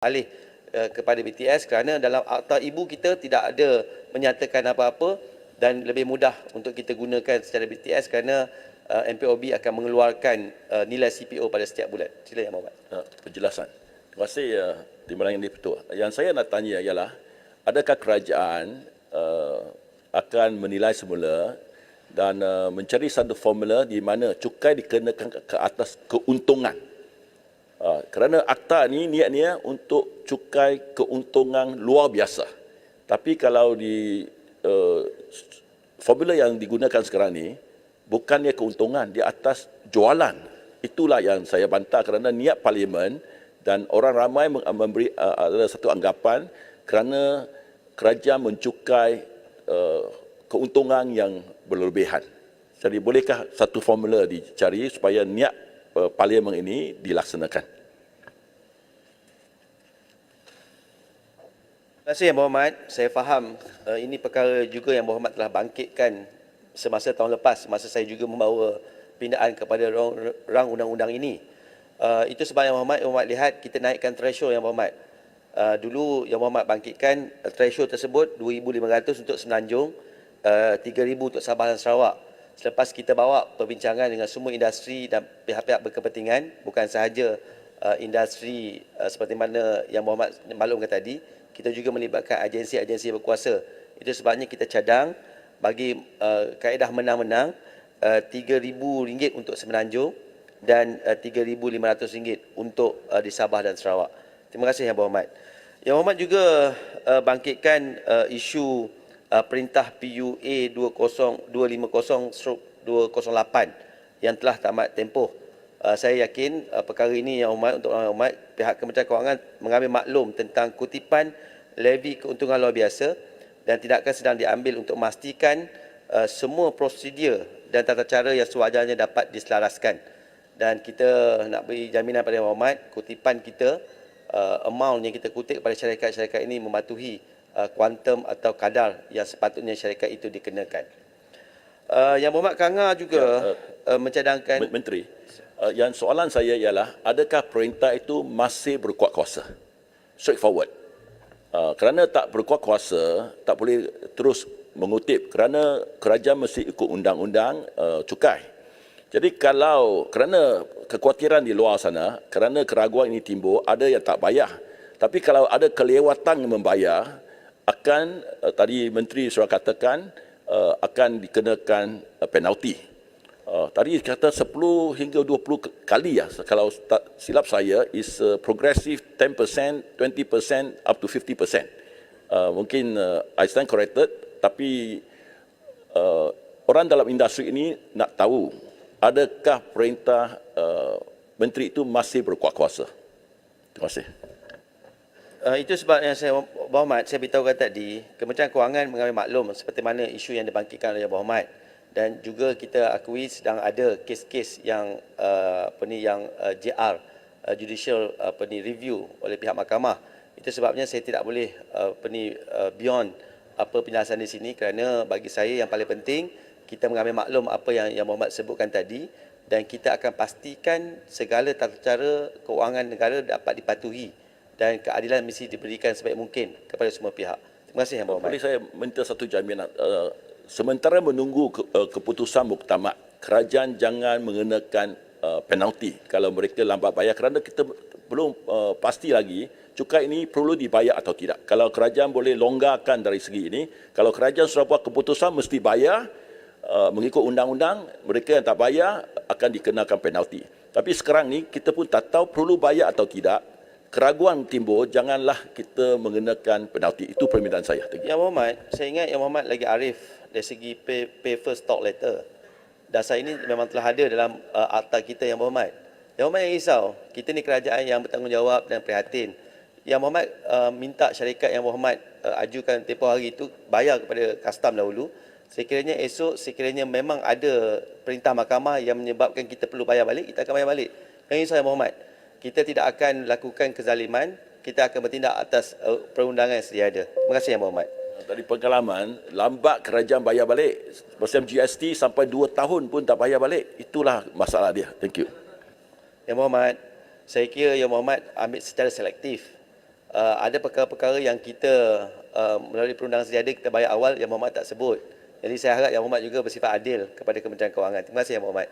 alih kepada BTS kerana dalam akta ibu kita tidak ada menyatakan apa-apa dan lebih mudah untuk kita gunakan secara BTS kerana MPOB akan mengeluarkan nilai CPO pada setiap bulan. Sila Yang Berhormat. Penjelasan. Terima kasih Timbalan Yang di-Pertua. Yang saya nak tanya ialah, adakah kerajaan akan menilai semula dan mencari satu formula di mana cukai dikenakan ke atas keuntungan? Kerana akta ni niatnya untuk cukai keuntungan luar biasa. Tapi kalau di formula yang digunakan sekarang ni, bukannya keuntungan di atas jualan. Itulah yang saya bantah kerana niat Parlimen dan orang ramai memberi ada satu anggapan kerana kerajaan mencukai keuntungan yang berlebihan. Jadi bolehkah satu formula dicari supaya niat Parlimen ini dilaksanakan? Terima kasih Yang Berhormat. Saya faham ini perkara juga Yang Berhormat telah bangkitkan semasa tahun lepas, masa saya juga membawa pindaan kepada rang undang-undang ini. Itu sebab Yang Berhormat lihat kita naikkan threshold Yang Berhormat. Dulu Yang Berhormat bangkitkan threshold tersebut 2,500 untuk Semenanjung, 3,000 untuk Sabah dan Sarawak. Selepas kita bawa perbincangan dengan semua industri dan pihak-pihak berkepentingan, bukan sahaja industri seperti mana Yang Berhormat maklumkan tadi, kita juga melibatkan agensi-agensi berkuasa. Itu sebabnya kita cadang bagi kaedah menang-menang RM3,000 untuk Semenanjung dan RM3,500 untuk di Sabah dan Sarawak. Terima kasih Yang Berhormat. Yang Berhormat juga bangkitkan isu Perintah PUA 250/208 yang telah tamat tempoh. Saya yakin perkara ini Yang Berhormat, untuk Yang Berhormat, pihak Kementerian Kewangan mengambil maklum tentang kutipan levy keuntungan luar biasa dan tindakan sedang diambil untuk memastikan semua prosedur dan tata cara yang sewajarnya dapat diselaraskan. Dan kita nak beri jaminan pada Yang Berhormat, kutipan kita, amount yang kita kutip kepada syarikat-syarikat ini mematuhi kuantum atau kadar yang sepatutnya syarikat itu dikenakan. Yang Berhormat Kanga juga mencadangkan... Menteri, yang soalan saya ialah, adakah perintah itu masih berkuat kuasa? Straightforward. Kerana tak berkuat kuasa, tak boleh terus mengutip kerana kerajaan mesti ikut undang-undang cukai. Jadi kalau kerana kekhawatiran di luar sana, kerana keraguan ini timbul, ada yang tak bayar. Tapi kalau ada kelewatan membayar, akan tadi Menteri sudah katakan akan dikenakan penalti. Tadi kata 10 hingga 20 kali ya, kalau tak silap saya, is progressive 10%, 20%, up to 50%. Mungkin I stand corrected, tapi orang dalam industri ini nak tahu, adakah perintah Menteri itu masih berkuat kuasa? Terima kasih. Itu sebab yang saya Berhormat, saya beritahukan tadi, Kementerian Kewangan mengambil maklum seperti mana isu yang dibangkitkan oleh Berhormat, dan juga kita akui sedang ada kes-kes yang JR judicial review oleh pihak mahkamah. Itu sebabnya saya tidak boleh beyond apa penjelasan di sini, kerana bagi saya yang paling penting kita mengambil maklum apa yang Berhormat sebutkan tadi, dan kita akan pastikan segala tata cara kewangan negara dapat dipatuhi dan keadilan mesti diberikan sebaik mungkin kepada semua pihak. Terima kasih Yang Berhormat. Boleh saya minta satu jaminan? Sementara menunggu keputusan muktamad, kerajaan jangan mengenakan penalti kalau mereka lambat bayar, kerana kita belum pasti lagi cukai ini perlu dibayar atau tidak. Kalau kerajaan boleh longgarkan dari segi ini, kalau kerajaan sudah buat keputusan mesti bayar, mengikut undang-undang, mereka yang tak bayar akan dikenakan penalti. Tapi sekarang ni kita pun tak tahu perlu bayar atau tidak. Keraguan timbul, janganlah kita mengenakan penalti. Itu permintaan saya. Yang Berhormat, saya ingat Yang Berhormat lagi arif dari segi pay first talk letter. Dasar ini memang telah ada dalam akta kita Yang Berhormat. Yang Berhormat yang risau, kita ni kerajaan yang bertanggungjawab dan prihatin. Yang Berhormat minta syarikat Yang Berhormat ajukan tempoh hari itu bayar kepada custom dahulu. Sekiranya esok, sekiranya memang ada perintah mahkamah yang menyebabkan kita perlu bayar balik, kita akan bayar balik. Yang risau Yang Berhormat, kita tidak akan lakukan kezaliman, kita akan bertindak atas perundangan yang sedia ada. Terima kasih Yang Berhormat. Dari pengalaman, lambat kerajaan bayar balik. Macam GST sampai 2 tahun pun tak bayar balik. Itulah masalah dia. Thank you. Yang Berhormat, saya kira Yang Berhormat ambil secara selektif. ada perkara-perkara yang kita melalui perundangan sejadah kita bayar awal Yang Berhormat tak sebut. Jadi saya harap Yang Berhormat juga bersifat adil kepada Kementerian Kewangan. Terima kasih Yang Berhormat.